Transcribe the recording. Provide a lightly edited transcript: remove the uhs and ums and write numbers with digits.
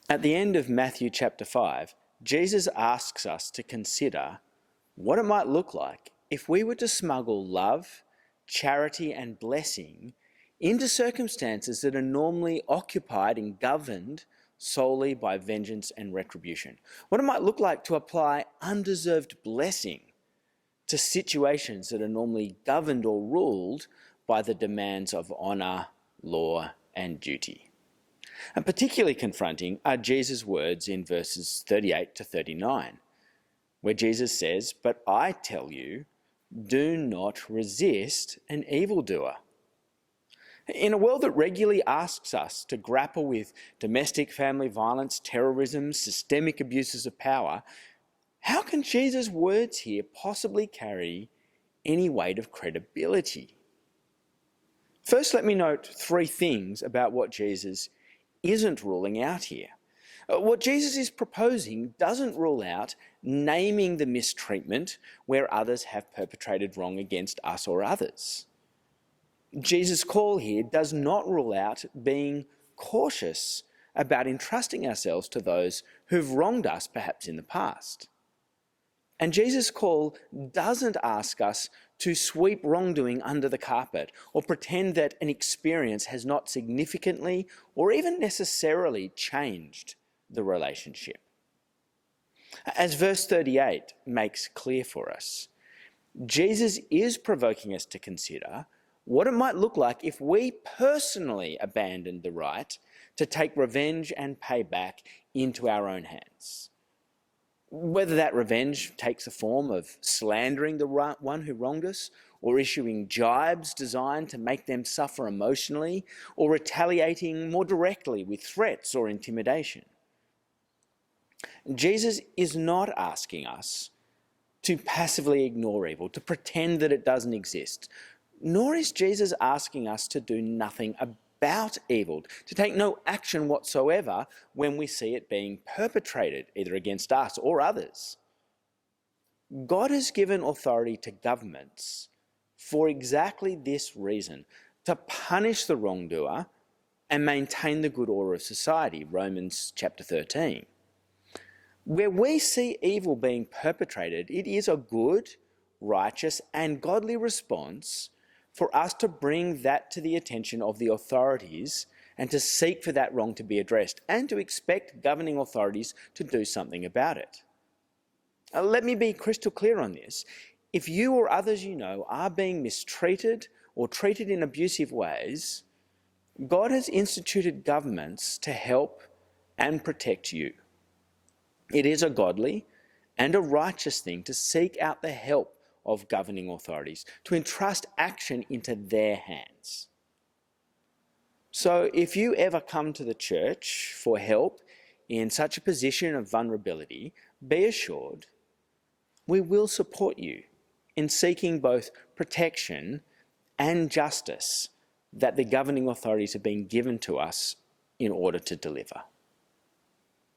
At the end of Matthew chapter 5, Jesus asks us to consider what it might look like if we were to smuggle love, charity, and blessing into circumstances that are normally occupied and governed solely by vengeance and retribution. What it might look like to apply undeserved blessing to situations that are normally governed or ruled by the demands of honour, law, and duty. And particularly confronting are Jesus' words in verses 38 to 39, where Jesus says, "But I tell you, do not resist an evildoer." In a world that regularly asks us to grapple with domestic family violence, terrorism, systemic abuses of power, how can Jesus' words here possibly carry any weight of credibility? First, let me note three things about what Jesus isn't ruling out here. What Jesus is proposing doesn't rule out naming the mistreatment where others have perpetrated wrong against us or others. Jesus' call here does not rule out being cautious about entrusting ourselves to those who've wronged us, perhaps in the past. And Jesus' call doesn't ask us to sweep wrongdoing under the carpet or pretend that an experience has not significantly or even necessarily changed the relationship. As verse 38 makes clear for us, Jesus is provoking us to consider what it might look like if we personally abandoned the right to take revenge and payback into our own hands. Whether that revenge takes the form of slandering the one who wronged us, or issuing jibes designed to make them suffer emotionally, or retaliating more directly with threats or intimidation. Jesus is not asking us to passively ignore evil, to pretend that it doesn't exist, nor is Jesus asking us to do nothing about evil, to take no action whatsoever when we see it being perpetrated, either against us or others. God has given authority to governments for exactly this reason, to punish the wrongdoer and maintain the good order of society, Romans chapter 13. Where we see evil being perpetrated, it is a good, righteous, and godly response for us to bring that to the attention of the authorities and to seek for that wrong to be addressed and to expect governing authorities to do something about it. Let me be crystal clear on this. If you or others you know are being mistreated or treated in abusive ways, God has instituted governments to help and protect you. It is a godly and a righteous thing to seek out the help of governing authorities, to entrust action into their hands. So if you ever come to the church for help in such a position of vulnerability, be assured we will support you in seeking both protection and justice that the governing authorities have been given to us in order to deliver.